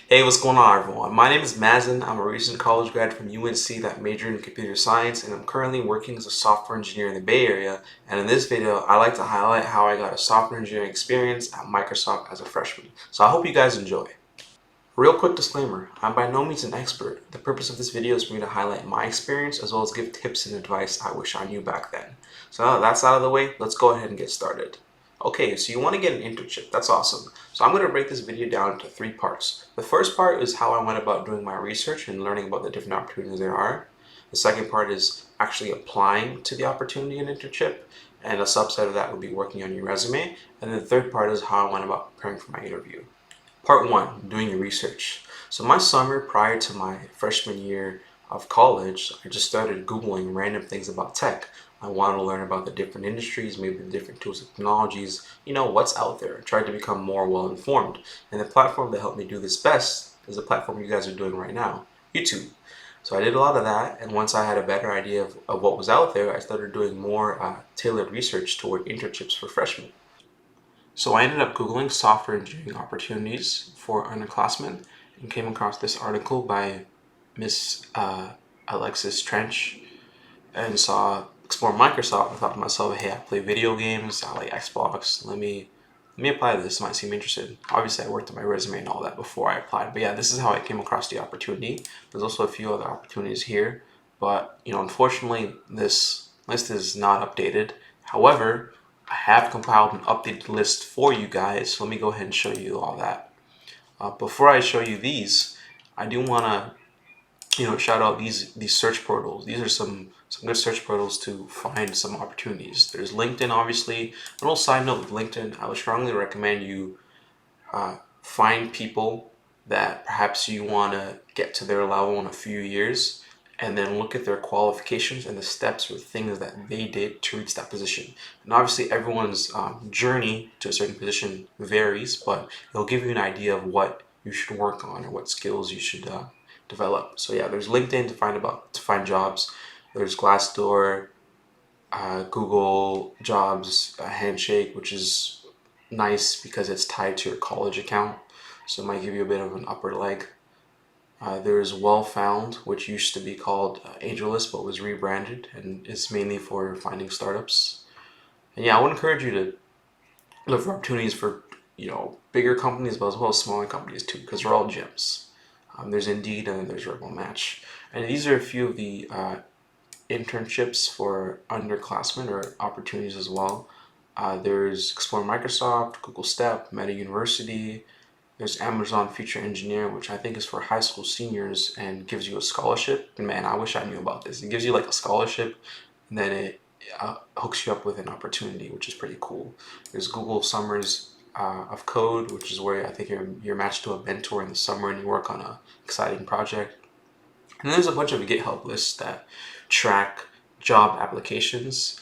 Hey, what's going on, everyone? My name is Mazen. I'm a recent college grad from UNC that majored in computer science, and I'm currently working as a software engineer in the Bay Area. And in this video, I like to highlight how I got a software engineering experience at Microsoft as a freshman. So I hope you guys enjoy. Real quick disclaimer, I'm by no means an expert. The purpose of this video is for me to highlight my experience as well as give tips and advice I wish I knew back then. So now that that's out of the way, let's go ahead and get started. Okay, so you want to get an internship. That's awesome. So I'm going to break this video down into three parts. The first part is how I went about doing my research and learning about the different opportunities there are. The second part is actually applying to the opportunity in internship, and a subset of that would be working on your resume. And then the third part is how I went about preparing for my interview. Part one, doing your research. So my summer prior to my freshman year of college, I just started Googling random things about tech. I wanted to learn about the different industries, maybe the different tools and technologies, what's out there. I tried to become more well informed. And the platform that helped me do this best is the platform you guys are doing right now, YouTube. So I did a lot of that, and once I had a better idea of what was out there, I started doing more tailored research toward internships for freshmen. So I ended up Googling software engineering opportunities for underclassmen and came across this article by Miss Alexis Trench and saw Explore Microsoft. I thought to myself, hey, I play video games, I like Xbox, let me apply to this, might seem interested. Obviously I worked on my resume and all that before I applied, but yeah, this is how I came across the opportunity. There's also a few other opportunities here, but unfortunately this list is not updated. However, I have compiled an updated list for you guys, so let me go ahead and show you all that. Before I show you these, I do want to shout out these search portals. These are some good search portals to find some opportunities. There's LinkedIn, obviously. A little side note with LinkedIn, I would strongly recommend you find people that perhaps you want to get to their level in a few years, and then look at their qualifications and the steps or things that they did to reach that position. And obviously everyone's journey to a certain position varies, but it'll give you an idea of what you should work on or what skills you should develop. So yeah, there's LinkedIn to find jobs. There's Glassdoor, Google Jobs, Handshake, which is nice because it's tied to your college account, so it might give you a bit of an upper leg. There's Well Found, which used to be called AngelList but was rebranded and is mainly for finding startups. And yeah, I would encourage you to look for opportunities for bigger companies but as well as smaller companies too, because they're all gems. There's Indeed and then there's Rebel Match, and these are a few of the internships for underclassmen or opportunities as well. There's Explore Microsoft, Google Step, Meta University. There's Amazon Future Engineer, which I think is for high school seniors and gives you a scholarship. And man, I wish I knew about this. It gives you like a scholarship, and then it hooks you up with an opportunity, which is pretty cool. There's Google Summers of Code, which is where I think you're matched to a mentor in the summer and you work on a exciting project. And there's a bunch of GitHub lists that track job applications,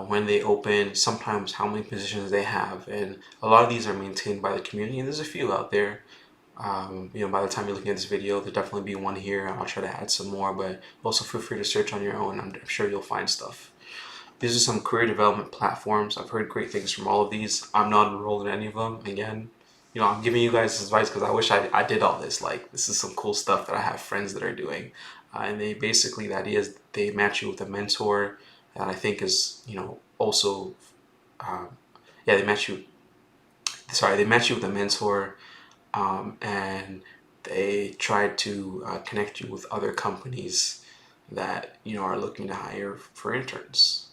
when they open, sometimes how many positions they have, and a lot of these are maintained by the community, and there's a few out there. By the time you're looking at this video, there'll definitely be one here, and I'll try to add some more, but also feel free to search on your own. I'm sure you'll find stuff. These are some career development platforms. I've heard great things from all of these. I'm not enrolled in any of them. Again, I'm giving you guys this advice because I wish I did all this. Like, this is some cool stuff that I have friends that are doing. And they basically, the idea is they match you with a mentor that I think is, also, yeah, they match you with a mentor, and they try to connect you with other companies that, are looking to hire for interns.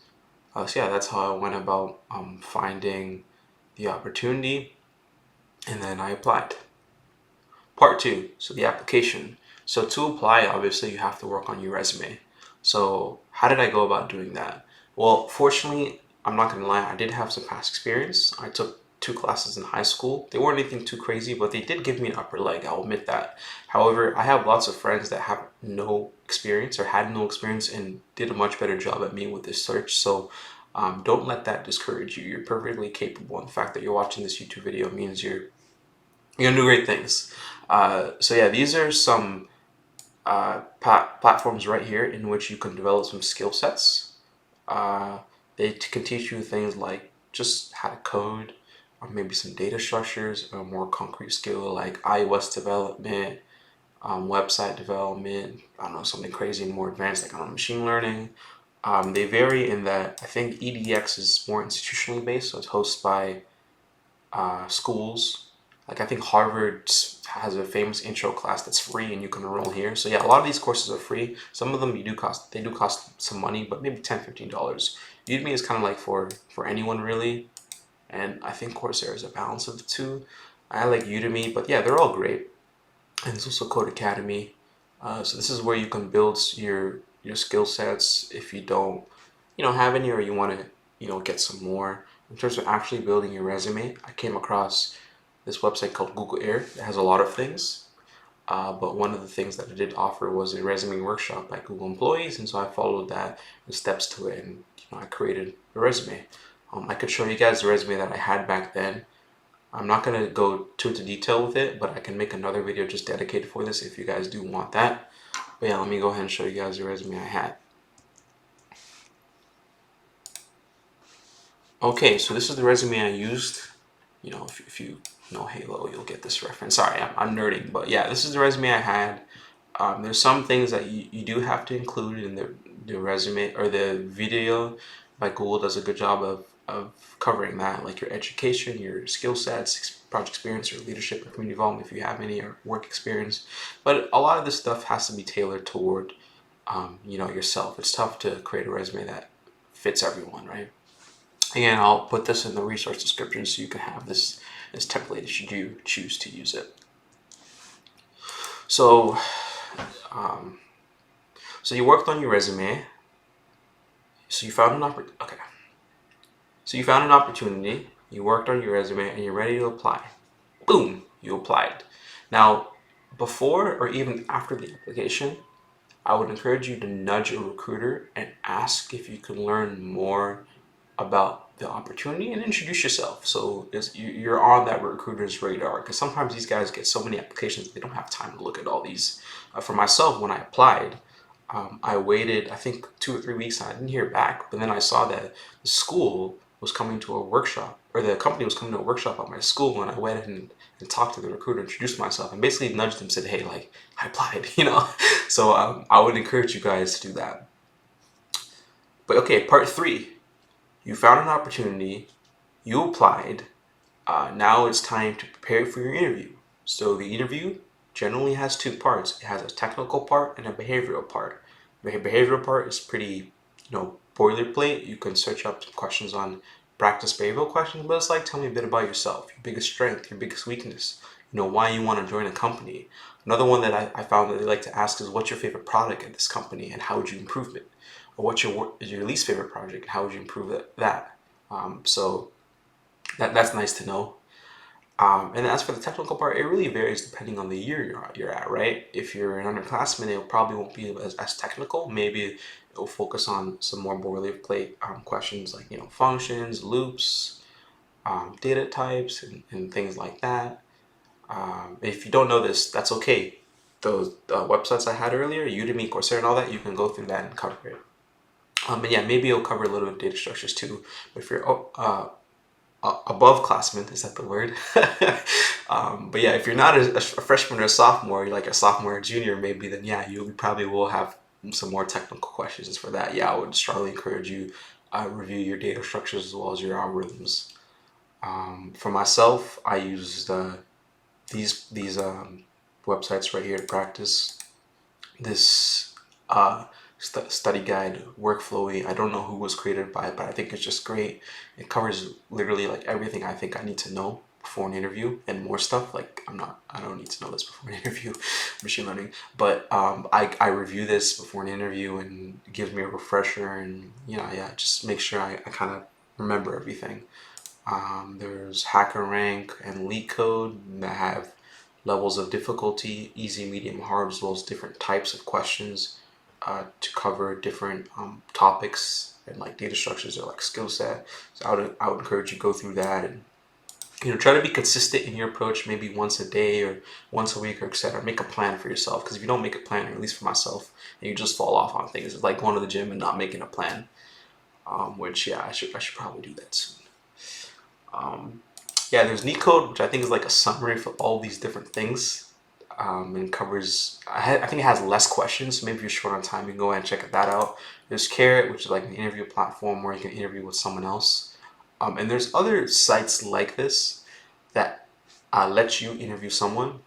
So yeah, that's how I went about finding the opportunity, and then I applied. Part two, so the application. So to apply, obviously you have to work on your resume. So how did I go about doing that? Well, fortunately, I'm not gonna lie, I did have some past experience. I took 2 classes in high school. They weren't anything too crazy, but they did give me an upper leg, I'll admit that. However, I have lots of friends that have no experience or had no experience and did a much better job at me with this search. So don't let that discourage you. You're perfectly capable. And the fact that you're watching this YouTube video means you're gonna do great things. So yeah, these are some platforms right here in which you can develop some skill sets. They can teach you things like just how to code, maybe some data structures, a more concrete skill like iOS development, website development, I don't know, something crazy and more advanced like, I don't know, machine learning. They vary in that I think EDX is more institutionally based, so it's hosted by schools. Like I think Harvard has a famous intro class that's free and you can enroll here. So yeah, a lot of these courses are free. Some of them they do cost some money, but maybe $10, $15. Udemy is kind of like for anyone really. And I think Coursera is a balance of the two. I like Udemy, but yeah, they're all great. And it's also Code Academy. So this is where you can build your skill sets if you don't, have any, or you want to, get some more. In terms of actually building your resume, I came across this website called Google Air. It has a lot of things, but one of the things that it did offer was a resume workshop by Google employees, and so I followed that, the steps to it, and I created a resume. I could show you guys the resume that I had back then. I'm not going to go too into detail with it, but I can make another video just dedicated for this if you guys do want that. But yeah, let me go ahead and show you guys the resume I had. Okay, so this is the resume I used. If you know Halo, you'll get this reference. Sorry, I'm nerding, but yeah, this is the resume I had. There's some things that you do have to include in the resume, or the video by Google does a good job of covering that, like your education, your skill sets, project experience, or leadership or community involvement if you have any, or work experience. But a lot of this stuff has to be tailored toward yourself. It's tough to create a resume that fits everyone, right? Again, I'll put this in the resource description so you can have this template should you choose to use it. So, so you worked on your resume. So you found an opportunity. Okay. So you found an opportunity. You worked on your resume and you're ready to apply. Boom, you applied. Now, before or even after the application, I would encourage you to nudge a recruiter and ask if you can learn more about the opportunity and introduce yourself. So you're on that recruiter's radar, because sometimes these guys get so many applications they don't have time to look at all these. For myself, when I applied, I waited I think 2 or 3 weeks and I didn't hear back, but then I saw that the school was coming to a workshop, or the company was coming to a workshop at my school, and I went and talked to the recruiter, introduced myself, and basically nudged them, said, hey, like, I applied, So I would encourage you guys to do that. But okay, part 3. You found an opportunity, you applied, now it's time to prepare for your interview. So the interview generally has 2 parts. It has a technical part and a behavioral part. The behavioral part is pretty, boilerplate. You can search up some questions on practice behavioral questions, but it's like, tell me a bit about yourself, your biggest strength, your biggest weakness, why you want to join a company. Another one that I found that they like to ask is, what's your favorite product at this company and how would you improve it? Or what's your least favorite project and how would you improve that? So that's nice to know. And as for the technical part, it really varies depending on the year you're at, right? If you're an underclassman, it probably won't be as technical. Maybe it'll focus on some more boilerplate questions like, functions, loops, data types, and things like that. If you don't know this, that's okay. Those websites I had earlier, Udemy, Coursera, and all that, you can go through that and cover it. And yeah, maybe it'll cover a little bit of data structures too. But if you're above classmen, is that the word? But yeah, if you're not a freshman or a sophomore, you're like a sophomore or junior maybe, then yeah, you probably will have some more technical questions for that. Yeah, I would strongly encourage you review your data structures as well as your algorithms. For myself, I use these websites right here to practice. This study guide, Workflowy. I don't know who was created by it, but I think it's just great. It covers literally like everything I think I need to know before an interview and more stuff. Like I don't need to know this before an interview, machine learning. But I review this before an interview and it gives me a refresher, and just make sure I kind of remember everything. There's HackerRank and LeetCode that have levels of difficulty, easy, medium, hard, as well as different types of questions to cover different topics and like data structures or like skill set. So I would encourage you to go through that and try to be consistent in your approach, maybe once a day or once a week or etc. Make a plan for yourself, because if you don't make a plan, or at least for myself, and you just fall off on things, it's like going to the gym and not making a plan. Which I should probably do that soon. Yeah, there's Neat Code, which I think is like a summary for all these different things, and covers. I think it has less questions. So maybe if you're short on time, you can go ahead and check that out. There's Carrot, which is like an interview platform where you can interview with someone else, and there's other sites like this that let you interview someone,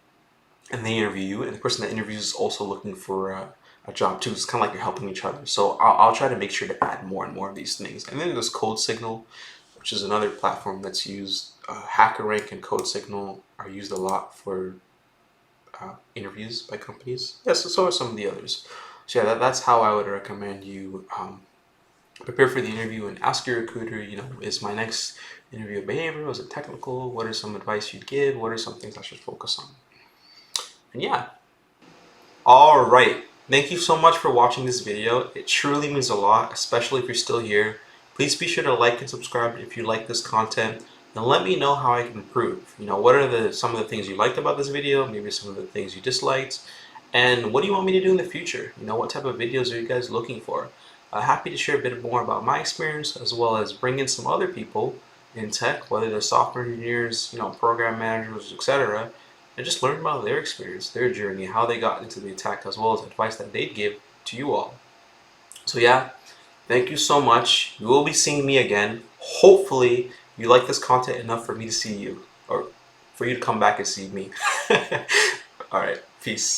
and they interview you, and the person that interviews is also looking for a job too. It's kind of like you're helping each other. So I'll try to make sure to add more and more of these things. And then there's Code Signal, which is another platform that's used. HackerRank and Code Signal are used a lot for interviews by companies. Yes, so are some of the others. So yeah, that's how I would recommend you prepare for the interview and ask your recruiter, is my next interview behavioral? Is it technical? What are some advice you'd give? What are some things I should focus on? And yeah, all right. Thank you so much for watching this video. It truly means a lot, especially if you're still here. Please be sure to like and subscribe if you like this content, and let me know how I can improve. What are some of the things you liked about this video, maybe some of the things you disliked, and what do you want me to do in the future? What type of videos are you guys looking for? Happy to share a bit more about my experience, as well as bring in some other people in tech, whether they're software engineers, program managers, etc., and just learn about their experience, their journey, how they got into the tech, as well as advice that they'd give to you all. So yeah, thank you so much. You will be seeing me again. Hopefully you like this content enough for me to see you, or for you to come back and see me. All right, peace.